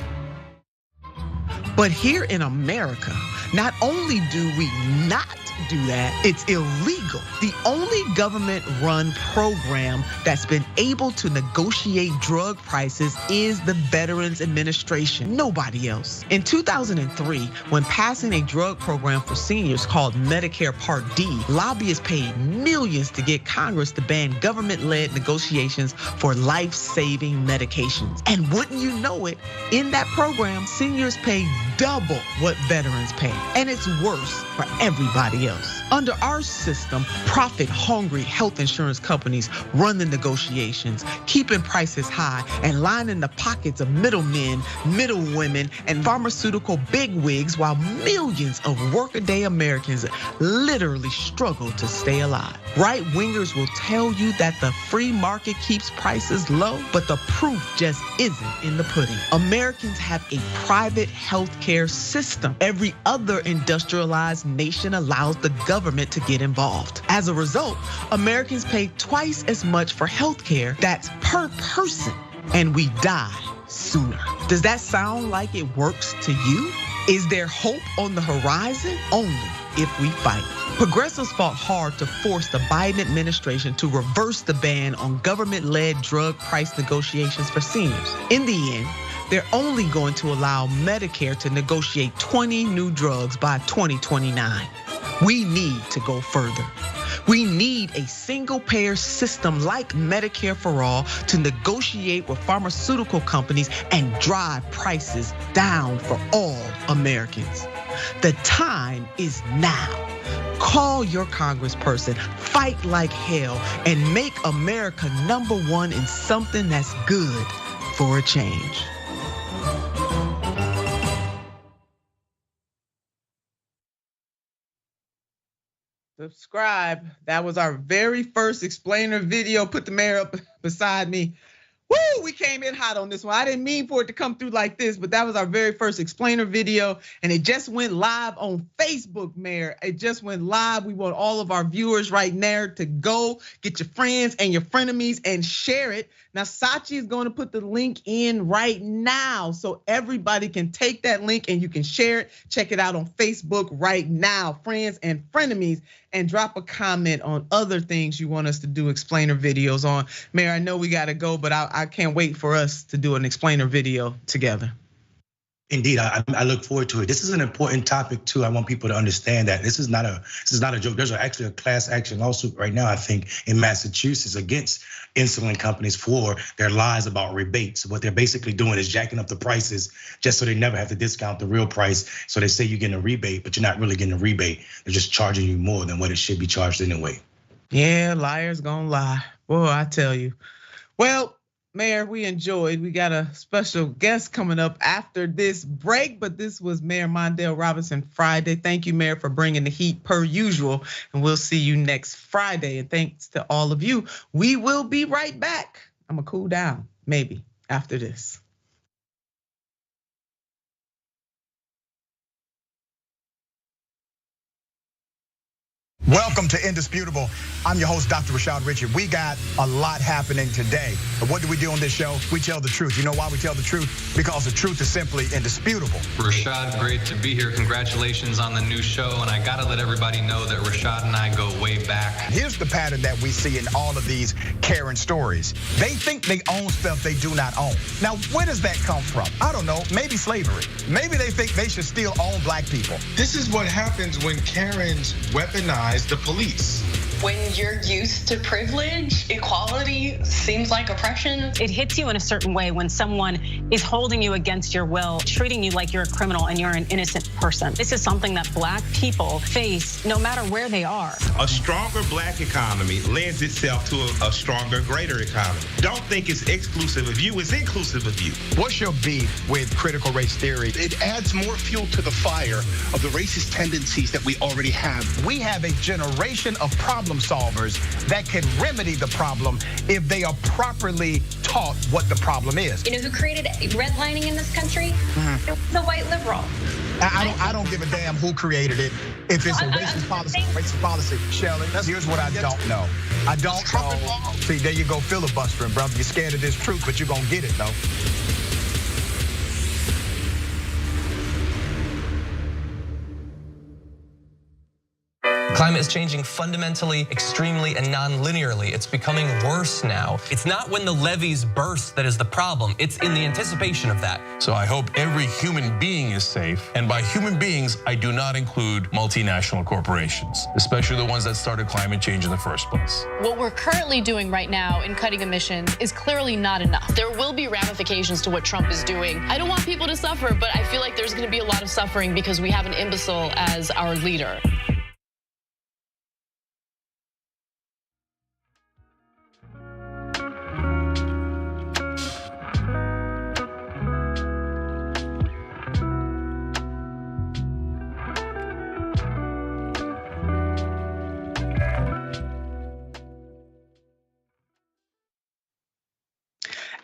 C: But here in America, not only do we not do that, it's illegal. The only government-run program that's been able to negotiate drug prices is the Veterans Administration, nobody else. In 2003, when passing a drug program for seniors called Medicare Part D, lobbyists paid millions to get Congress to ban government-led negotiations for life-saving medications. And wouldn't you know it, in that program, seniors pay double what veterans pay. And it's worse for everybody else. Under our system, profit-hungry health insurance companies run the negotiations, keeping prices high and lining the pockets of middlemen, middlewomen, and pharmaceutical bigwigs while millions of workaday Americans literally struggle to stay alive. Right-wingers will tell you that the free market keeps prices low, but the proof just isn't in the pudding. Americans have a private healthcare system. Every other industrialized nation allows the government to get involved. As a result, Americans pay twice as much for healthcare that's per person, and we die sooner. Does that sound like it works to you? Is there hope on the horizon? Only if we fight. Progressives fought hard to force the Biden administration to reverse the ban on government-led drug price negotiations for seniors. In the end, they're only going to allow Medicare to negotiate 20 new drugs by 2029. We need to go further. We need a single-payer system like Medicare for All to negotiate with pharmaceutical companies and drive prices down for all Americans. The time is now. Call your congressperson, fight like hell, and make America #1 in something that's good for a change. Subscribe. That was our very first explainer video. Put the mayor up beside me. Woo, we came in hot on this one. I didn't mean for it to come through like this, but that was our very first explainer video. And it just went live on Facebook, Mayor. It just went live. We want all of our viewers right now to go get your friends and your frenemies and share it. Now, Sachi is going to put the link in right now so everybody can take that link and you can share it. Check it out on Facebook right now, friends and frenemies, and drop a comment on other things you want us to do explainer videos on. Mayor, I know we got to go, but I can't wait for us to do an explainer video together.
D: Indeed, I look forward to it. This is an important topic too. I want people to understand that this is not a joke. There's actually a class action lawsuit right now, I think, in Massachusetts against insulin companies for their lies about rebates. What they're basically doing is jacking up the prices just so they never have to discount the real price. So they say you're getting a rebate, but you're not really getting a rebate. They're just charging you more than what it should be charged anyway.
C: Yeah, liars gonna lie. Boy, I tell you. Well, Mayor, we enjoyed. We got a special guest coming up after this break, but this was Mayor Mondale Robinson Friday. Thank you, Mayor, for bringing the heat per usual, and we'll see you next Friday. And thanks to all of you. We will be right back. I'm gonna cool down, maybe, after this.
I: Welcome to Indisputable. I'm your host, Dr. Rashad Richard. We got a lot happening today. But what do we do on this show? We tell the truth. You know why we tell the truth? Because the truth is simply indisputable.
J: Rashad, great to be here. Congratulations on the new show. And I gotta let everybody know that Rashad and I go way back.
I: Here's the pattern that we see in all of these Karen stories. They think they own stuff they do not own. Now, where does that come from? I don't know, maybe slavery. Maybe they think they should still own black people.
K: This is what happens when Karens weaponize the police.
L: When you're used to privilege, equality seems like oppression.
M: It hits you in a certain way when someone is holding you against your will, treating you like you're a criminal and you're an innocent person. This is something that black people face no matter where they are.
N: A stronger black economy lends itself to a stronger, greater economy. Don't think it's exclusive of you, it's inclusive of you.
I: What's your beef with critical race theory?
O: It adds more fuel to the fire of the racist tendencies that we already have.
I: We have a generation of problem solvers that can remedy the problem if they are properly taught what the problem is.
P: You know who created redlining in this country? It was a white liberal.
I: I don't give a damn who created it. If it's a racist policy, Shelley, here's what I don't know. I don't know. See, there you go filibustering, brother. You're scared of this truth, but you're gonna get it though.
Q: Climate is changing fundamentally, extremely, and non-linearly. It's becoming worse now. It's not when the levees burst that is the problem. It's in the anticipation of that.
R: So I hope every human being is safe. And by human beings, I do not include multinational corporations, especially the ones that started climate change in the first place.
S: What we're currently doing right now in cutting emissions is clearly not enough. There will be ramifications to what Trump is doing. I don't want people to suffer, but I feel like there's gonna be a lot of suffering because we have an imbecile as our leader.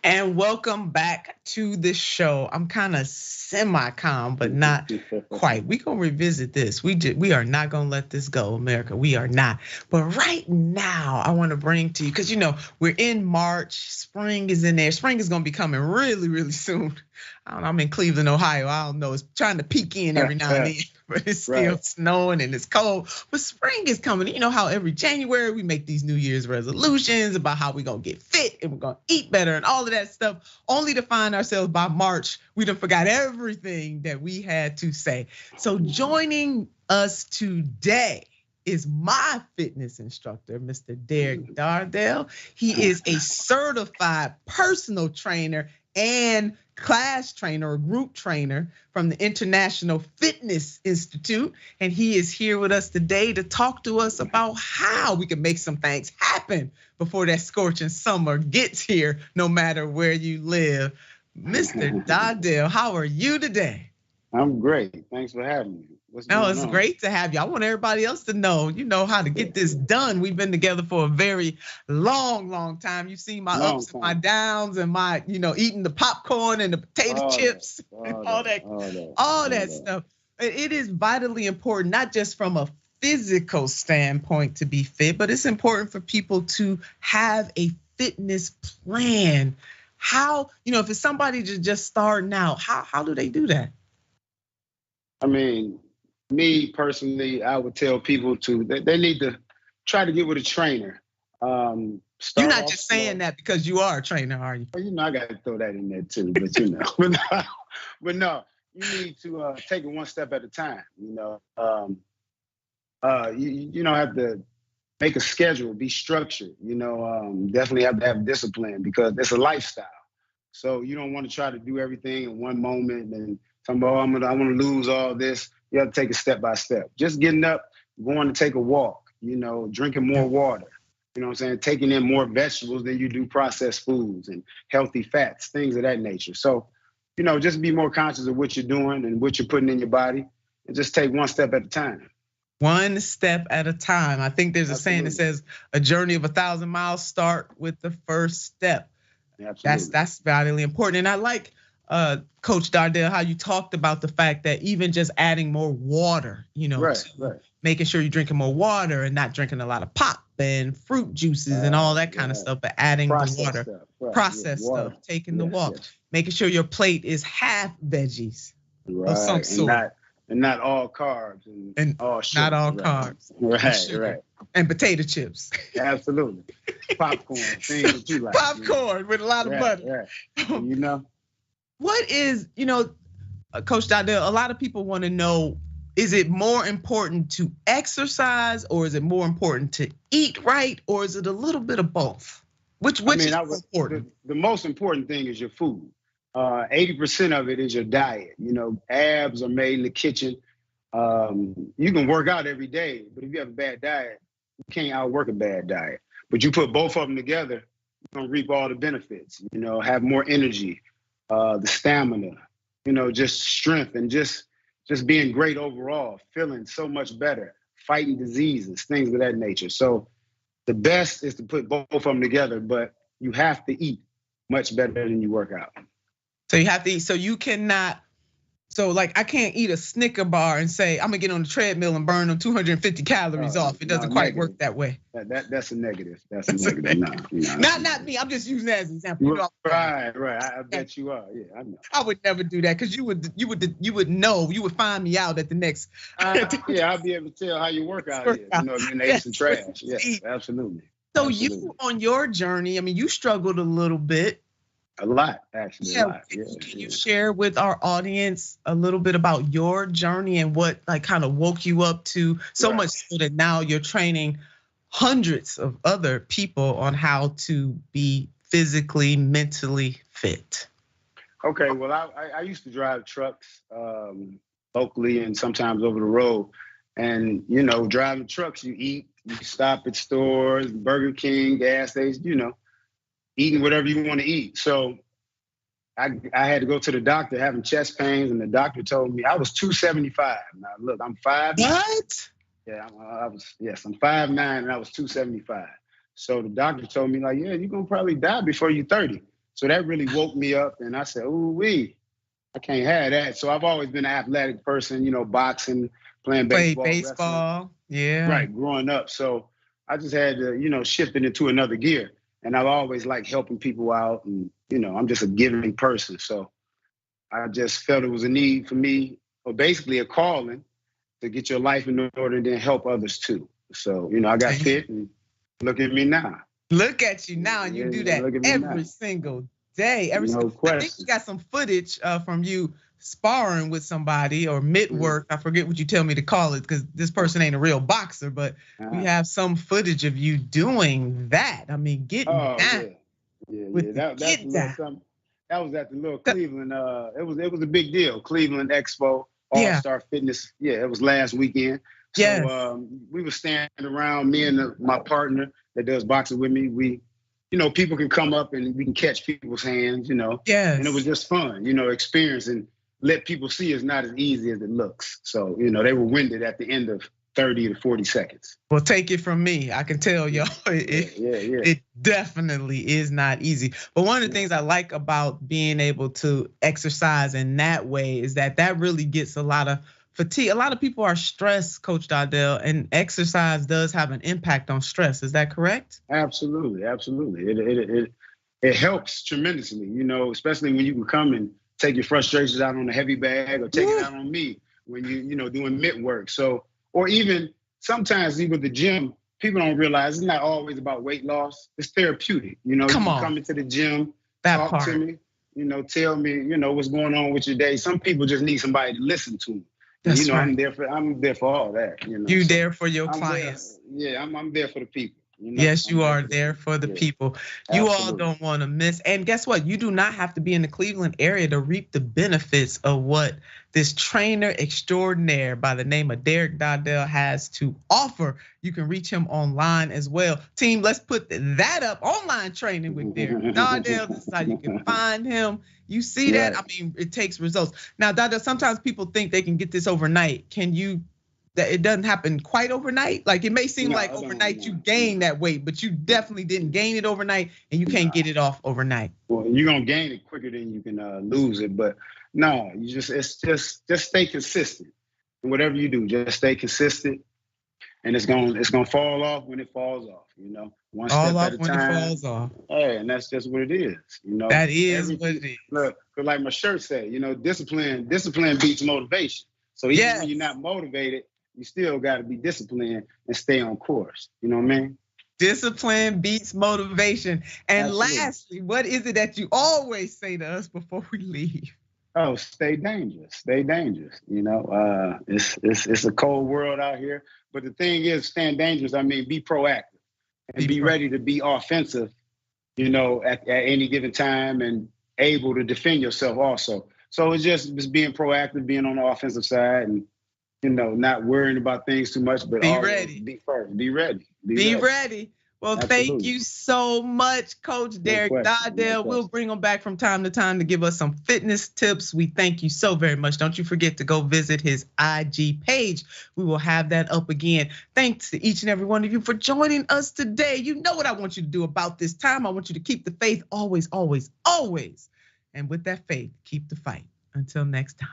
C: And welcome back to the show. I'm kind of semi-calm, but not quite. We're gonna revisit this. We are not gonna let this go, America. We are not. But right now, I want to bring to you, because we're in March, spring is in there. Spring is gonna be coming really, really soon. I don't know, I'm in Cleveland, Ohio. I don't know, it's trying to peek in every now and then. But it's still snowing and it's cold. But spring is coming. You know how every January we make these New Year's resolutions about how we're gonna get fit and we're gonna eat better and all of that stuff, only to find ourselves by March, we done forgot everything that we had to say. So joining us today is my fitness instructor, Mr. Derrick Dowdell. He is a certified personal trainer and class trainer or group trainer from the International Fitness Institute. And he is here with us today to talk to us about how we can make some things happen before that scorching summer gets here, no matter where you live. Mr. Dowdell, how are you today?
T: I'm great. Thanks for having me.
C: No, it's great to have you. I want everybody else to know, how to get this done. We've been together for a very long time. You've seen my ups and my downs and my, eating the popcorn and the potato chips, all that stuff. It is vitally important, not just from a physical standpoint to be fit, but it's important for people to have a fitness plan. How, if it's somebody just starting out, how do they do that?
T: I mean, me personally, I would tell people they need to try to get with a trainer.
C: You're not just saying that because you are a trainer, are you?
T: Well, I got to throw that in there too, but but no, you need to take it one step at a time. You don't have to make a schedule, be structured. Definitely have to have discipline because it's a lifestyle. So you don't want to try to do everything in one moment and I want to lose all this. You have to take it step by step. Just getting up, going to take a walk, drinking more water, what I'm saying? Taking in more vegetables than you do processed foods and healthy fats, things of that nature. So, just be more conscious of what you're doing and what you're putting in your body and just take one step at a time.
C: One step at a time. I think there's a saying that says a journey of 1,000 miles start with the first step.
T: Absolutely.
C: That's vitally important. And I like Coach Dowdell, how you talked about the fact that even just adding more water, making sure you're drinking more water and not drinking a lot of pop and fruit juices and all that kind of stuff, but adding the water, processed stuff, taking the walk, making sure your plate is half veggies of some sort.
T: And not all carbs and all sugar.
C: Not all carbs.
T: Right.
C: And potato chips.
T: Absolutely. Popcorn, things that you like.
C: Popcorn with a lot of butter.
T: Right.
C: What is, Coach Dowdell, a lot of people want to know, is it more important to exercise or is it more important to eat right or is it a little bit of both? Which is important?
T: The most important thing is your food. 80% of it is your diet. Abs are made in the kitchen. You can work out every day, but if you have a bad diet, you can't outwork a bad diet. But you put both of them together, you're gonna reap all the benefits. Have more energy, the stamina, just strength and just being great overall, feeling so much better, fighting diseases, things of that nature. So the best is to put both of them together, but you have to eat much better than you work out.
C: So you have to eat. So you cannot. So like I can't eat a Snicker bar and say I'm gonna get on the treadmill and burn them 250 calories off. It doesn't quite work that way.
T: That's a negative. That's a negative. No.
C: Not me. I'm just using that as an example.
T: Right. I bet you are. Yeah, I know.
C: I would never do that because you would know. You would find me out at the next.
T: Yeah, I'll be able to tell how your workout is. You ate some trash. Yes, absolutely.
C: So you on your journey, you struggled a little bit.
T: A lot, actually.
C: Yeah. A lot. Can you share with our audience a little bit about your journey and what kind of woke you up to so much so that now you're training hundreds of other people on how to be physically, mentally fit?
T: Okay, well, I used to drive trucks locally and sometimes over the road. And, driving trucks, you eat, you stop at stores, Burger King, gas stations, eating whatever you want to eat. So I had to go to the doctor having chest pains, and the doctor told me I was 275. Now look, I'm 5'9".
C: What?
T: Yeah, I'm 5'9", and I was 275. So the doctor told me you're gonna probably die before you're 30. So that really woke me up, and I said, ooh-wee, I can't have that. So I've always been an athletic person, boxing, playing baseball.
C: Baseball, yeah.
T: Right, growing up. So I just had to, shift it into another gear. And I've always liked helping people out, and I'm just a giving person. So I just felt it was a need for me, or basically a calling, to get your life in order and then help others too. So I got fit, and look at me now.
C: Look at you now, and you do that every single day. I think you got some footage from you sparring with somebody or mid-work. I forget what you tell me to call it because this person ain't a real boxer, but we have some footage of you doing that. Getting down.
T: Yeah. That was at the little Cleveland. It was a big deal. Cleveland Expo, All-Star Fitness. Yeah, it was last weekend. So we were standing around, me and my partner that does boxing with me. We, people can come up and we can catch people's hands,
C: Yes.
T: And it was just fun, experiencing. let people see it's not as easy as it looks. So, they were winded at the end of 30 to 40 seconds.
C: Well, take it from me. I can tell y'all it definitely is not easy. But one of the things I like about being able to exercise in that way is that really gets a lot of fatigue. A lot of people are stressed, Coach Dowdell, and exercise does have an impact on stress. Is that correct?
T: Absolutely, absolutely. It helps tremendously, especially when you can come and take your frustrations out on a heavy bag or take it out on me when you doing mitt work. So, or even sometimes even the gym, people don't realize it's not always about weight loss. It's therapeutic. You come into the gym, talk to me, tell me, what's going on with your day. Some people just need somebody to listen to them.
C: That's right.
T: I'm there for all that.
C: You there for your clients.
T: I'm there for the people.
C: Yes, you are there for the people. You all don't want to miss. And guess what? You do not have to be in the Cleveland area to reap the benefits of what this trainer extraordinaire by the name of Derrick Dowdell has to offer. You can reach him online as well. Team, let's put that up. Online training with Derrick Dowdell. This is how you can find him. You see that? I mean, it takes results. Now, Dowdell, sometimes people think they can get this overnight. That it doesn't happen quite overnight? Like it may seem like overnight you gain that weight, but you definitely didn't gain it overnight and you can't get it off overnight.
T: Well, you're gonna gain it quicker than you can lose it. But no, it's just stay consistent. And whatever you do, just stay consistent. And it's gonna fall off when it falls off, One step at a time.
C: It falls off.
T: Hey, and that's just what it is,
C: That is what it is.
T: Look, like my shirt said, discipline beats motivation. So even when you're not motivated, you still got to be disciplined and stay on course. You know what I mean?
C: Discipline beats motivation. And lastly, what is it that you always say to us before we leave?
T: Oh, stay dangerous. Stay dangerous. It's a cold world out here. But the thing is, staying dangerous, be proactive and be ready to be offensive, at any given time and able to defend yourself also. So it's just being proactive, being on the offensive side and not worrying about things too much, but
C: be ready.
T: Be first. Be ready.
C: Be ready. Well, thank you so much, Coach Derrick Dowdell. We'll bring him back from time to time to give us some fitness tips. We thank you so very much. Don't you forget to go visit his IG page. We will have that up again. Thanks to each and every one of you for joining us today. You know what I want you to do about this time. I want you to keep the faith always, always, always. And with that faith, keep the fight. Until next time.